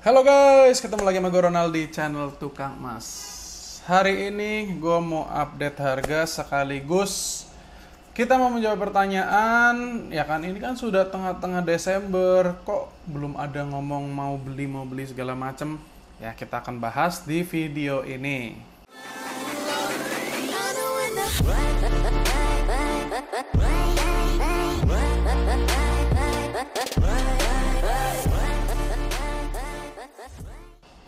Halo guys, ketemu lagi sama gue Ronald di channel Tukang Emas. Hari ini gue mau update harga sekaligus kita mau menjawab pertanyaan. Ya kan, ini kan sudah tengah-tengah Desember, kok belum ada ngomong mau beli segala macem. Ya, kita akan bahas di video ini.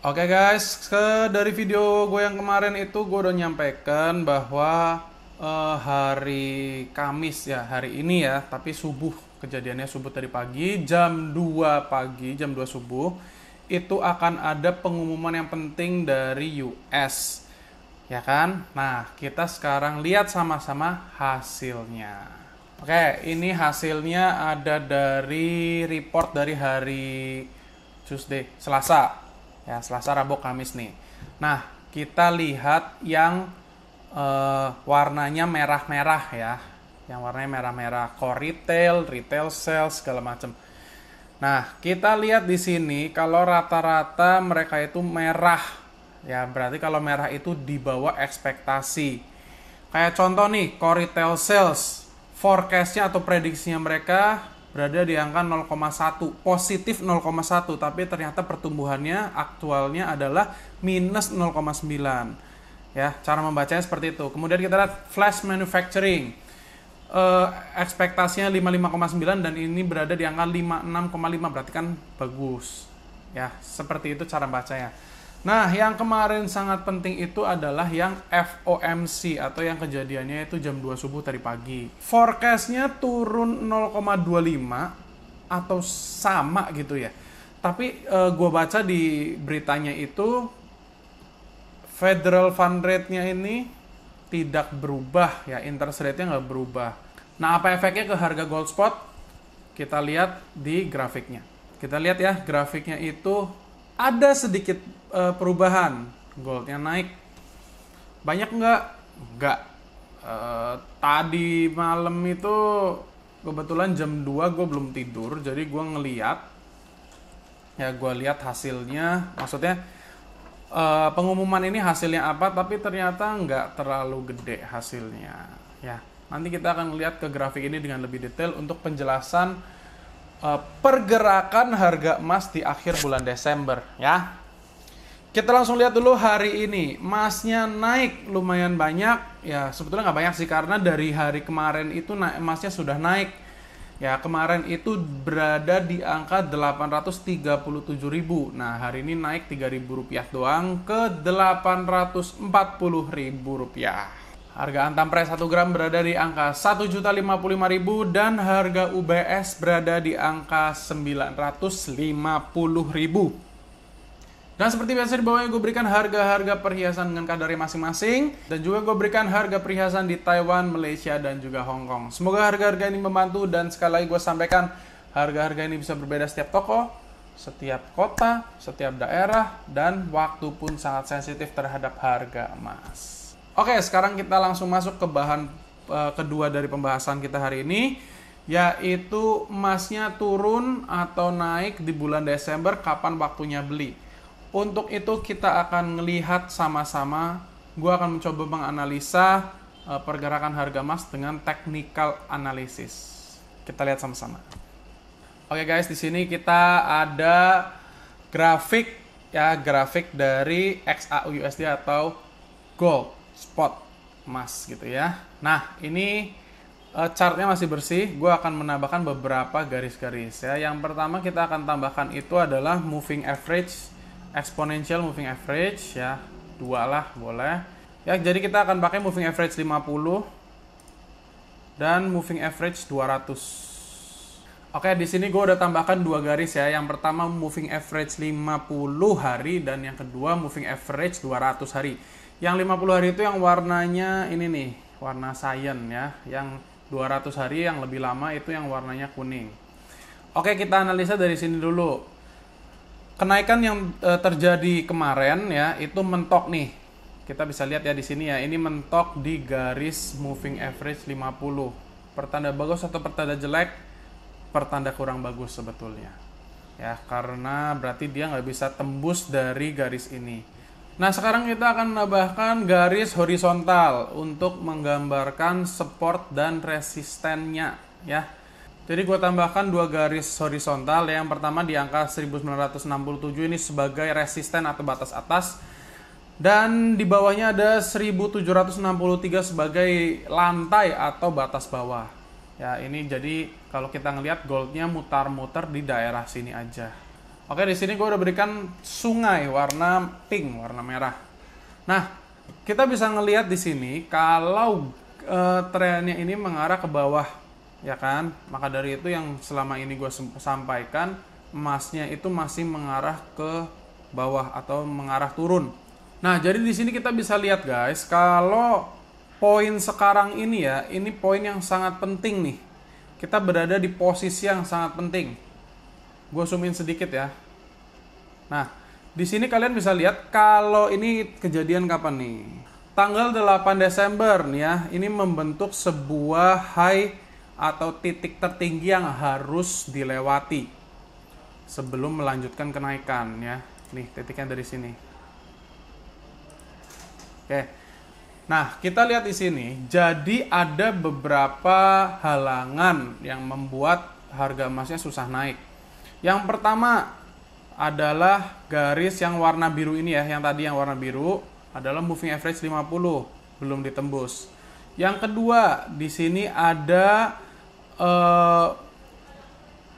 Oke guys, dari video gue yang kemarin itu gue udah nyampaikan bahwa hari Kamis ya, hari ini ya, tapi subuh, kejadiannya subuh tadi pagi, jam 2 pagi, jam 2 subuh, itu akan ada pengumuman yang penting dari US, ya kan? Nah, kita sekarang lihat sama-sama hasilnya. Oke, ini hasilnya ada dari report dari hari Tuesday, Selasa. Ya, Selasa, Rabu, Kamis nih. Nah, kita lihat yang warnanya merah-merah ya. Yang warnanya merah-merah, core retail sales, segala macam. Nah, kita lihat di sini kalau rata-rata mereka itu merah. Ya, berarti kalau merah itu di bawah ekspektasi. Kayak contoh nih, core retail sales, forecast-nya atau prediksinya mereka berada di angka 0,1, positif 0,1, tapi ternyata pertumbuhannya aktualnya adalah minus 0,9. Ya, cara membacanya seperti itu. Kemudian kita lihat flash manufacturing. Ekspektasinya 55,9 dan ini berada di angka 56,5, berarti kan bagus. Ya, seperti itu cara bacanya. Nah, yang kemarin sangat penting itu adalah yang FOMC atau yang kejadiannya itu jam 2 subuh tadi pagi. Forecast-nya turun 0,25 atau sama gitu ya. Tapi gue baca di beritanya itu Federal Fund Rate-nya ini tidak berubah ya, interest rate-nya nggak berubah. Nah, apa efeknya ke harga gold spot? Kita lihat di grafiknya. Kita lihat ya, grafiknya itu ada sedikit perubahan. Goldnya naik. Banyak nggak? Nggak. Tadi malam itu kebetulan jam 2 gue belum tidur, jadi gue ngeliat. Ya, gue lihat hasilnya. Maksudnya pengumuman ini hasilnya apa, tapi ternyata nggak terlalu gede hasilnya. Ya, nanti kita akan lihat ke grafik ini dengan lebih detail untuk penjelasan pergerakan harga emas di akhir bulan Desember ya. Kita langsung lihat dulu hari ini. Emasnya naik lumayan banyak. Ya, sebetulnya nggak banyak sih karena dari hari kemarin itu emasnya sudah naik. Ya, kemarin itu berada di angka 837.000. Nah, hari ini naik 3.000 rupiah doang ke 840.000 rupiah. Harga antam-pres 1 gram berada di angka 1.055.000 dan harga UBS berada di angka 950.000. Dan seperti biasa di bawahnya gue berikan harga-harga perhiasan dengan kadarnya masing-masing. Dan juga gue berikan harga perhiasan di Taiwan, Malaysia, dan juga Hong Kong. Semoga harga-harga ini membantu dan sekali lagi gue sampaikan harga-harga ini bisa berbeda setiap toko, setiap kota, setiap daerah, dan waktu pun sangat sensitif terhadap harga emas. Oke, sekarang kita langsung masuk ke bahan kedua dari pembahasan kita hari ini, yaitu emasnya turun atau naik di bulan Desember, kapan waktunya beli. Untuk itu kita akan melihat sama-sama. Gue akan mencoba menganalisa pergerakan harga emas dengan technical analysis. Kita lihat sama-sama. Oke guys, di sini kita ada grafik ya, grafik dari XAUUSD atau gold spot emas gitu ya. Nah, ini chartnya masih bersih. Gue akan menambahkan beberapa garis-garis ya. Yang pertama kita akan tambahkan itu adalah moving average, exponential moving average ya, 2 lah boleh ya. Jadi kita akan pakai moving average 50 dan moving average 200. Oke, di sini gue udah tambahkan 2 garis ya. Yang pertama moving average 50 hari dan yang kedua moving average 200 hari. Yang 50 hari itu yang warnanya ini nih, warna cyan ya. Yang 200 hari yang lebih lama itu yang warnanya kuning. Oke, kita analisa dari sini dulu. Kenaikan yang terjadi kemarin ya, itu mentok nih. Kita bisa lihat ya di sini ya, ini mentok di garis moving average 50. Pertanda bagus atau pertanda jelek? Pertanda kurang bagus sebetulnya. ya, karena berarti dia nggak bisa tembus dari garis ini. Nah, sekarang kita akan menambahkan garis horizontal untuk menggambarkan support dan resistennya, ya. Jadi gue tambahkan dua garis horizontal. Yang pertama di angka 1967 ini sebagai resisten atau batas atas, dan di bawahnya ada 1763 sebagai lantai atau batas bawah. Ya, ini jadi kalau kita ngelihat goldnya mutar-muter di daerah sini aja. Oke, di sini gue udah berikan sungai warna pink, warna merah. Nah, kita bisa ngelihat di sini kalau trennya ini mengarah ke bawah, ya kan? Maka dari itu yang selama ini gue sampaikan, emasnya itu masih mengarah ke bawah atau mengarah turun. Nah, jadi di sini kita bisa lihat guys, kalau poin sekarang ini ya, ini poin yang sangat penting nih. Kita berada di posisi yang sangat penting. Gue zoom in sedikit ya. Nah, di sini kalian bisa lihat kalau ini kejadian kapan nih? Tanggal 8 Desember nih ya. Ini membentuk sebuah high atau titik tertinggi yang harus dilewati sebelum melanjutkan kenaikan ya. Nih, titiknya dari sini. Oke. Nah, kita lihat di sini, jadi ada beberapa halangan yang membuat harga emasnya susah naik. Yang pertama adalah garis yang warna biru ini ya, yang tadi yang warna biru adalah moving average 50, belum ditembus. Yang kedua, di sini ada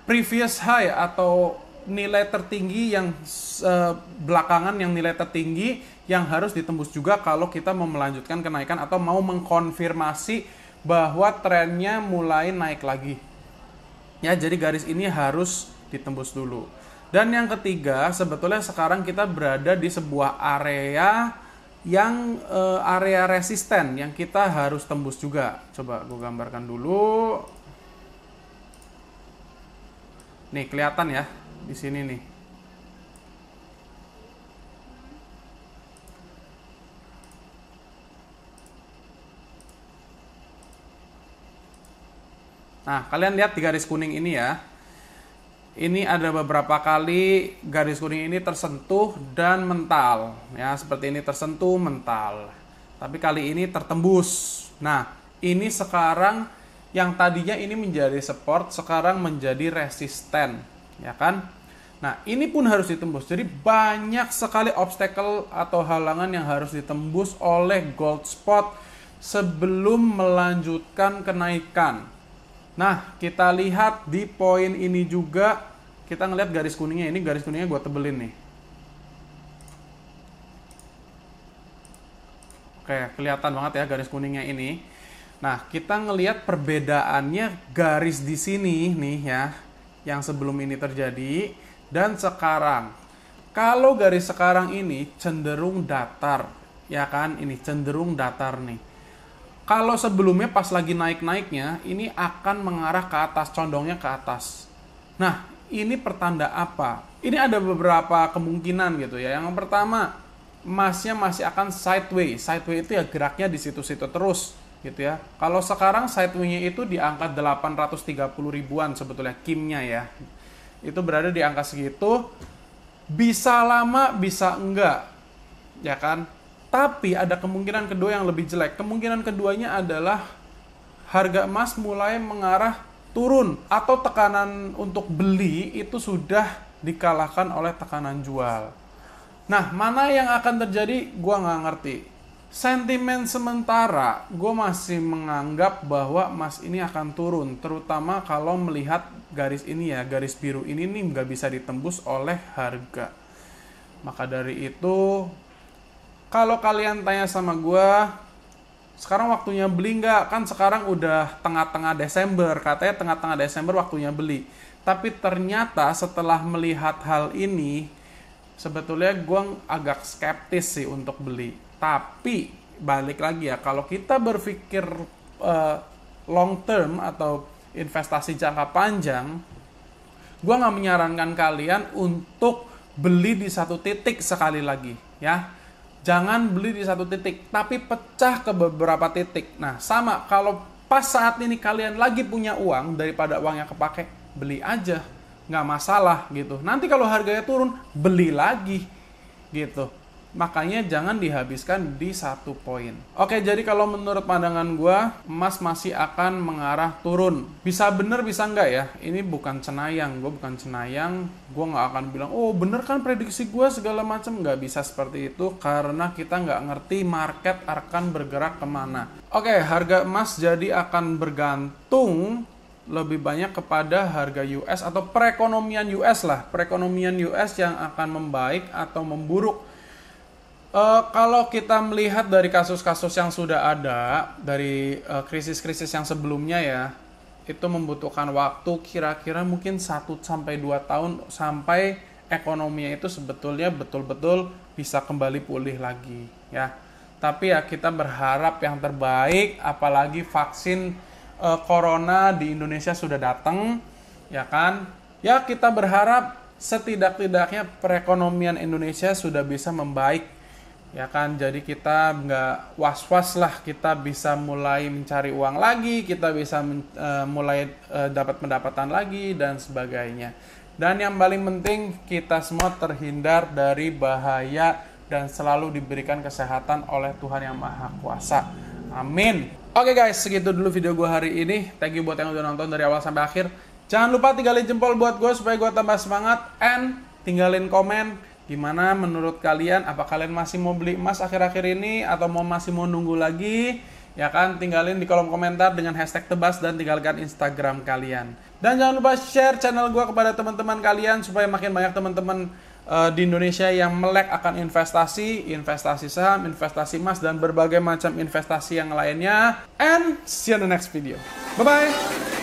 previous high atau nilai tertinggi yang belakangan, yang nilai tertinggi yang harus ditembus juga kalau kita mau melanjutkan kenaikan atau mau mengkonfirmasi bahwa trennya mulai naik lagi. Ya, jadi garis ini harus ditembus dulu. Dan yang ketiga, sebetulnya sekarang kita berada di sebuah area yang area resisten yang kita harus tembus juga. Coba gue gambarkan dulu. Nih, kelihatan ya di sini nih. Nah, kalian lihat di garis kuning ini ya. Ini ada beberapa kali garis kuning ini tersentuh dan mental. Ya, seperti ini tersentuh, mental. Tapi kali ini tertembus. Nah, ini sekarang yang tadinya ini menjadi support, sekarang menjadi resisten. Ya kan? Nah, ini pun harus ditembus. Jadi banyak sekali obstacle atau halangan yang harus ditembus oleh gold spot sebelum melanjutkan kenaikan. Nah, kita lihat di poin ini juga, kita ngelihat garis kuningnya. Ini garis kuningnya gue tebelin nih. Oke, kelihatan banget ya garis kuningnya ini. Nah, kita ngelihat perbedaannya garis di sini nih ya, yang sebelum ini terjadi dan sekarang. Kalau garis sekarang ini cenderung datar, ya kan? Ini cenderung datar nih. Kalau sebelumnya pas lagi naik-naiknya, ini akan mengarah ke atas, condongnya ke atas. Nah, ini pertanda apa? Ini ada beberapa kemungkinan gitu ya. Yang pertama, emasnya masih akan sideways. Sideways itu ya geraknya di situ-situ terus gitu ya. Kalau sekarang sideway-nya itu di angka 830 ribuan sebetulnya kimnya ya. Itu berada di angka segitu. Bisa lama, bisa enggak. Ya kan? Tapi ada kemungkinan kedua yang lebih jelek. Kemungkinan keduanya adalah harga emas mulai mengarah turun atau tekanan untuk beli itu sudah dikalahkan oleh tekanan jual. Nah, mana yang akan terjadi? Gua nggak ngerti. Sentimen sementara, gue masih menganggap bahwa emas ini akan turun, terutama kalau melihat garis ini ya, garis biru ini nih nggak bisa ditembus oleh harga. Maka dari itu, kalau kalian tanya sama gue, sekarang waktunya beli nggak? Kan sekarang udah tengah-tengah Desember, katanya tengah-tengah Desember waktunya beli. Tapi ternyata setelah melihat hal ini, sebetulnya gue agak skeptis sih untuk beli. Tapi balik lagi ya, kalau kita berpikir long term atau investasi jangka panjang, gue nggak menyarankan kalian untuk beli di satu titik sekali lagi ya. Jangan beli di satu titik, tapi pecah ke beberapa titik. Nah, sama kalau pas saat ini kalian lagi punya uang, daripada uangnya kepake, beli aja. nggak masalah gitu. Nanti kalau harganya turun, beli lagi gitu. Makanya jangan dihabiskan di satu poin. Oke, jadi kalau menurut pandangan gue, emas masih akan mengarah turun. Bisa bener, bisa enggak ya? Ini bukan cenayang, gue bukan cenayang. Gue nggak akan bilang, oh bener kan prediksi gue segala macam. Nggak bisa seperti itu, karena kita nggak ngerti market akan bergerak kemana. Oke, harga emas jadi akan bergantung lebih banyak kepada harga US atau perekonomian US lah. Perekonomian US yang akan membaik atau memburuk. Kalau kita melihat dari kasus-kasus yang sudah ada, dari krisis-krisis yang sebelumnya ya, itu membutuhkan waktu kira-kira mungkin 1-2 tahun sampai ekonominya itu sebetulnya betul-betul bisa kembali pulih lagi ya. Tapi ya kita berharap yang terbaik, apalagi vaksin corona di Indonesia sudah datang, ya kan? Ya kita berharap setidak-tidaknya perekonomian Indonesia sudah bisa membaik. Ya kan, jadi kita nggak was-was lah, kita bisa mulai mencari uang lagi, kita bisa mulai dapat pendapatan lagi, dan sebagainya. Dan yang paling penting, kita semua terhindar dari bahaya dan selalu diberikan kesehatan oleh Tuhan Yang Maha Kuasa. Amin. Oke guys, segitu dulu video gue hari ini. Thank you buat yang udah nonton dari awal sampai akhir. Jangan lupa tinggalin jempol buat gue supaya gue tambah semangat, and tinggalin komen. Gimana menurut kalian? Apa kalian masih mau beli emas akhir-akhir ini atau masih mau nunggu lagi? Ya kan, tinggalin di kolom komentar dengan hashtag tebas dan tinggalkan Instagram kalian. Dan jangan lupa share channel gue kepada teman-teman kalian supaya makin banyak teman-teman di Indonesia yang melek akan investasi saham, investasi emas, dan berbagai macam investasi yang lainnya. And see you in the next video. Bye-bye!